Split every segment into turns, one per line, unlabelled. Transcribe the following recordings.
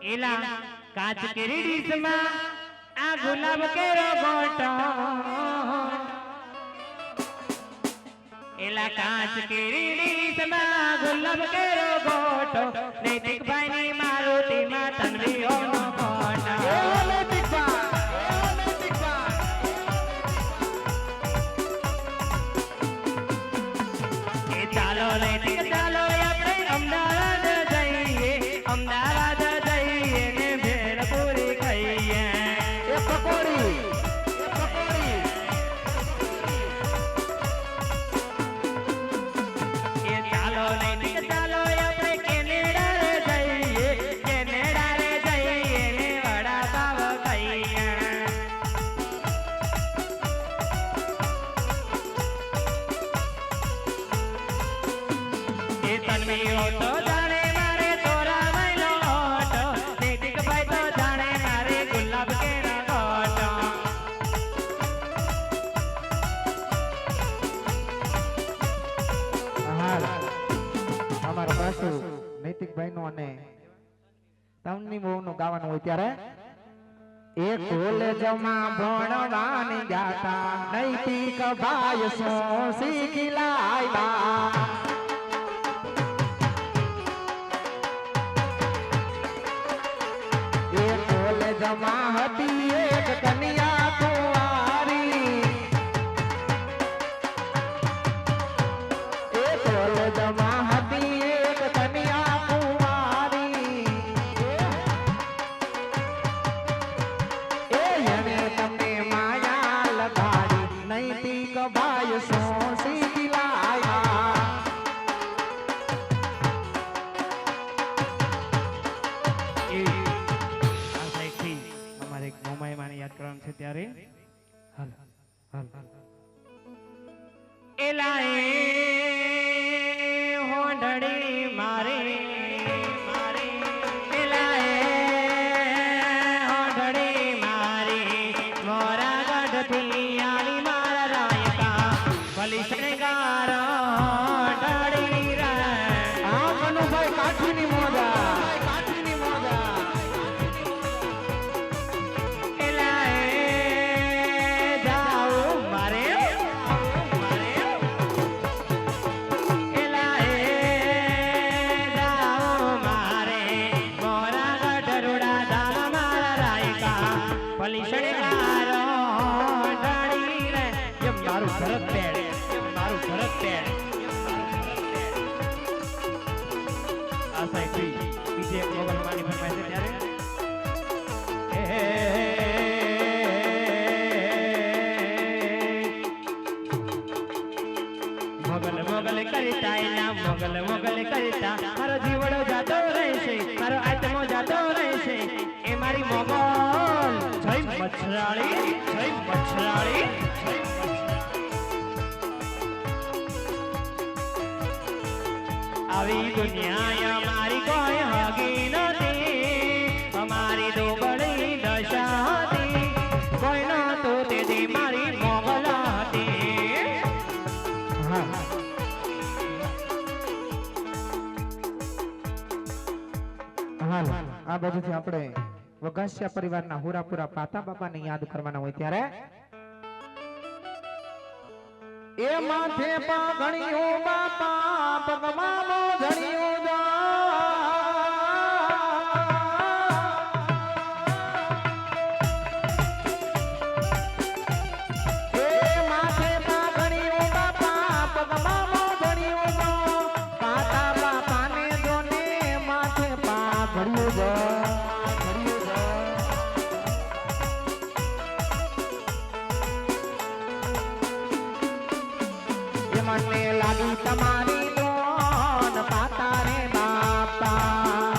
એલા કાચ કેરી ડીશમાં આ ગુલાબ કેરો ગોટો એલા કાચ કેરી ડીશમાં ગુલાબ કેરો ગોટો નૈતિક ભાઈની મારુતિમાં તનવીઓનો ગોટો એ ચાલો નૈતિક ચાલો આપણે અમદાવાદ જઈએ અમદાવાદ જઈએ ને ભેળપુરી ખાઈએ
એ પકોડી
એ ચાલો નૈતિક ચાલો આપણે કેનેડા રે જઈએ કેનેડા રે જઈએ ને વડાપાવ ખાઈએ એ તન્વીઓ તો જાણે મારે તોરા મહિલો ઓટો નૈતિક ભાઈ તો જાણે મારે ગુલાબ કેરા ગોટો
હાલ અમારા પાછુ નૈતિકભાઈ નું અને તમની બહુ નું ગાવાનું હોય ત્યારે એ કોલેજમાં ભણવાની જાતા નૈતિક ભાઈ શું શીખી લાવ્યા એ કોલેજમાં હતી એક કન્યા કુંવારી એ કોલેજમાં હતી એક કન્યા કુંવારી એને તમને માયા લગાડી નૈતિક ભાઈ શું શીખી લાવ્યા
આ સાઈડથી અમારે એક મોમાઈ માને યાદ કરવાનું છે ત્યારે હાલ હાલ એલા એ હોંડડી મારે મારે એલા એ હોંડડી મારે મોરા ગઢથી આલી મારા રાયકા ભલી શણગાર હોંડડી રે
આ મનુભાઈ કાઠીની મોજા કાઠીની મોજા
એલા એ જાઉ મારે એલા એ જાઉ મારે મોરા ગઢરુડા દાલ મારા રાયકા ભલી શણગાર હોંડડી રે એમ મારું ભરત પેડ એમ મારું ભરત પેડ આ સાઈડથી બીજે એક મોગલમાની ફરમાય છે ત્યારે મોગલ મોગલ કરતા એના મોગલ મોગલ કરતા મારો જીવડો જાતો રહેશે મારો આત્મો જાતો રહેશે એ મારી મોગલ જય મચ્છરાળી જય મચ્છરાળી આવી દુનિયા મારી કોઈ હગી નથી અમારી દોબળી દશા હતી કોઈ નહોતું તેથી મારી મોગલ હતી
હા હાલ આ બાજુથી આપણે વઘાસિયા પરિવારના હુરાપુરા પાતા બાપાને યાદ કરવાના હોય ત્યારે એ માથે પાઘણીઓ બાપા પગમાં મોઢણીઓ એ માથે પાઘણીઓ બાપા પગમાં મોઢણીઓ પાતા બાપાને જોને માથે પાઘડીઓ મને લાગી તમારી દોન પાતા રે બાપા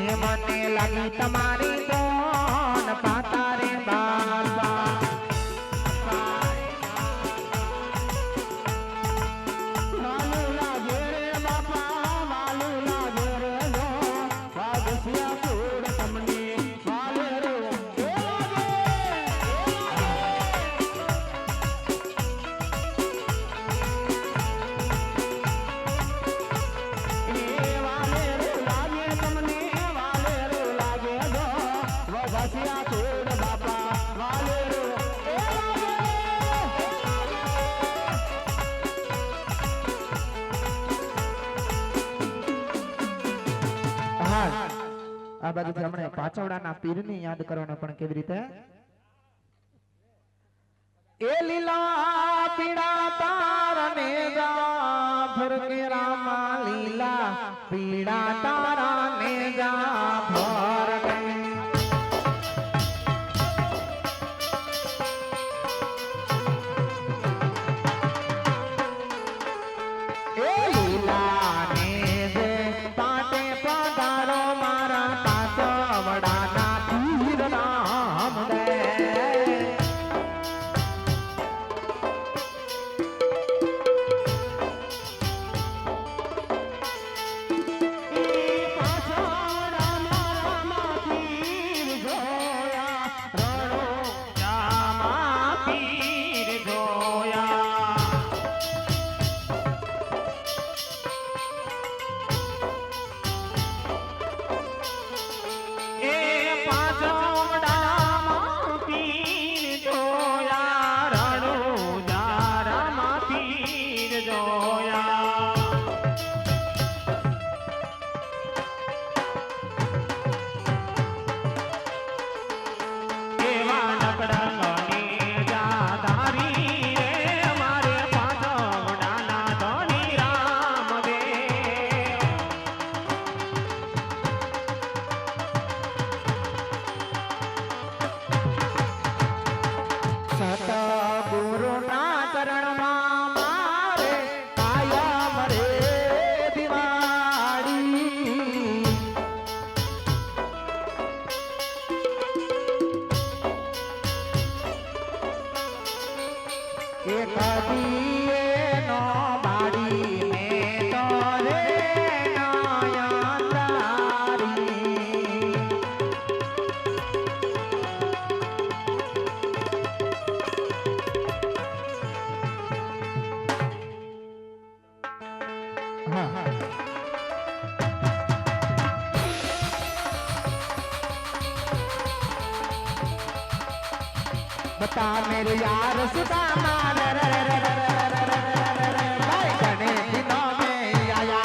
એ મને લાગી તમારી દોન પાતા રે બાપા માલું લાગે રે બાપા માલું લાગે રે લો વાગસિયા પૂર તમને વાલે રે હાલ આ બાજુથી હમણાં પાછવડાના પીરને યાદ કરવાનો પણ કેવી રીતે એ લીલા પીડા તારને જા ફરકે રામા લીલા પીડા તારાને જા ફરકે એ લીલા ને જે પાટે પધારો મારા પાછવડાના પીર રામ દે बता मेरे यार सुदामा भाई घने दिनों में आया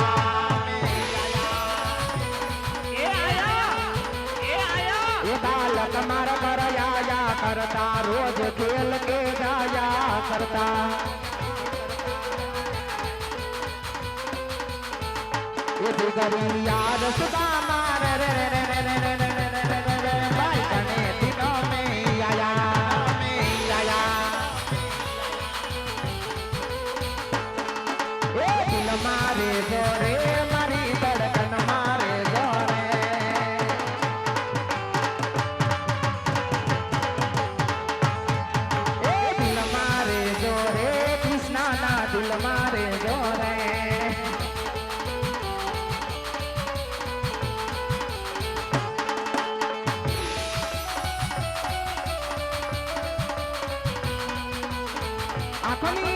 ये बालक मारा कर आया करता रोज खेल के जाया करता ये दिगरी यार सुदामा भाई घने दिनों में आया मारे जोरे मारी धड़कन मारे जोरे ए दिल मारे जोरे कृष्णा ना दिल मारे जोरे आखनी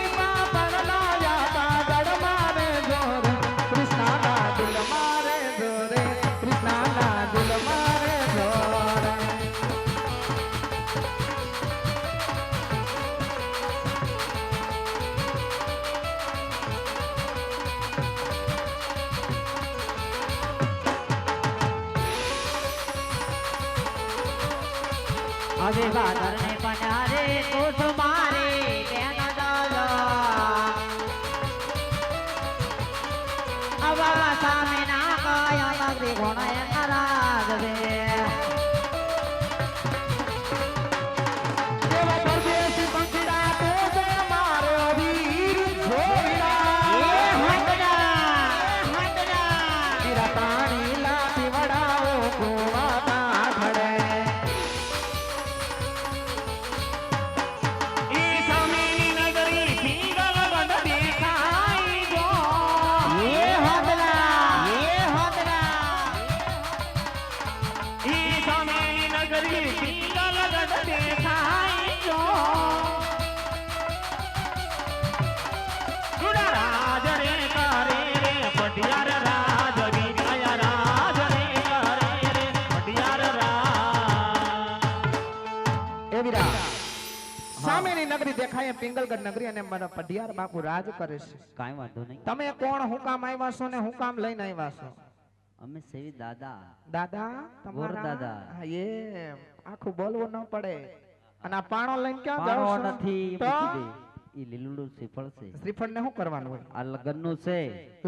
अभी बादल ने पनारे को तुम्हारे कहना डालो अब सामने ना काया नगरी घोड़ा नाराज दे
देवा परदेसी पंखीड़ा तो से मारो वीर छोड़ा
ये हटना
तेरा पानी ला पिवड़ाओ कुआं खड़े સામેની નગરી દેખાય પિંગલગઢ નગરી અને મારા પઢિયાર બાપુ રાજ કરે છે
કાઈ વાંધો નહીં
તમે કોણ હું કામ આવ્યા છો ને હું કામ લઈને આવ્યા છો
અમે સેવી દાદા
દાદા
ગોર
તમારા
દાદા.
હા, એમ આખું બોલવું ન પડે અને આ પાણો લઈને ક્યાં
પાણો
જાવ છો?
નથી
તો
મૂકી દે. ઈ લીલુડું શ્રીફળ છે.
શ્રીફળ ને શું કરવાનું હોય?
આ લગનનું છે.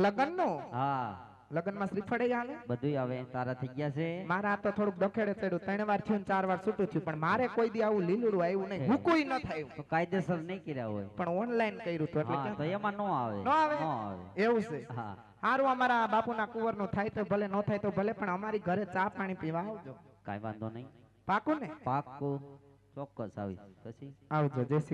લગન નું
હા
લગન માં શ્રીફળ ય હાલે?
બધું આવે તારા થઈ ગયા છે.
મારા આ તો થોડુંક દખેડે ચડ્યું 3 વાર થયું ને 4 વાર છૂટું થયું પણ મારે કોઈ દી આવું લીલુડું આવ્યું નહીં હુકુય ન થાય
તો કાયદેસર નહીં કર્યા હોય.
પણ ઓનલાઈન કર્યું તો એટલે
હા
ક્યાં
તો એમાં નો આવે.
નો આવે?
નો આવે.
એવું છે
હા
હારું અમારા બાપુના કુંવરનું થાય તો ભલે ન થાય તો ભલે પણ અમારી ઘરે ચા પાણી પીવા આવજો
કાંઈ વાંધો નહીં.
પાકું ને?
પાક્કું ચોક્કસ આવી પછી
આવજો જય શ્રી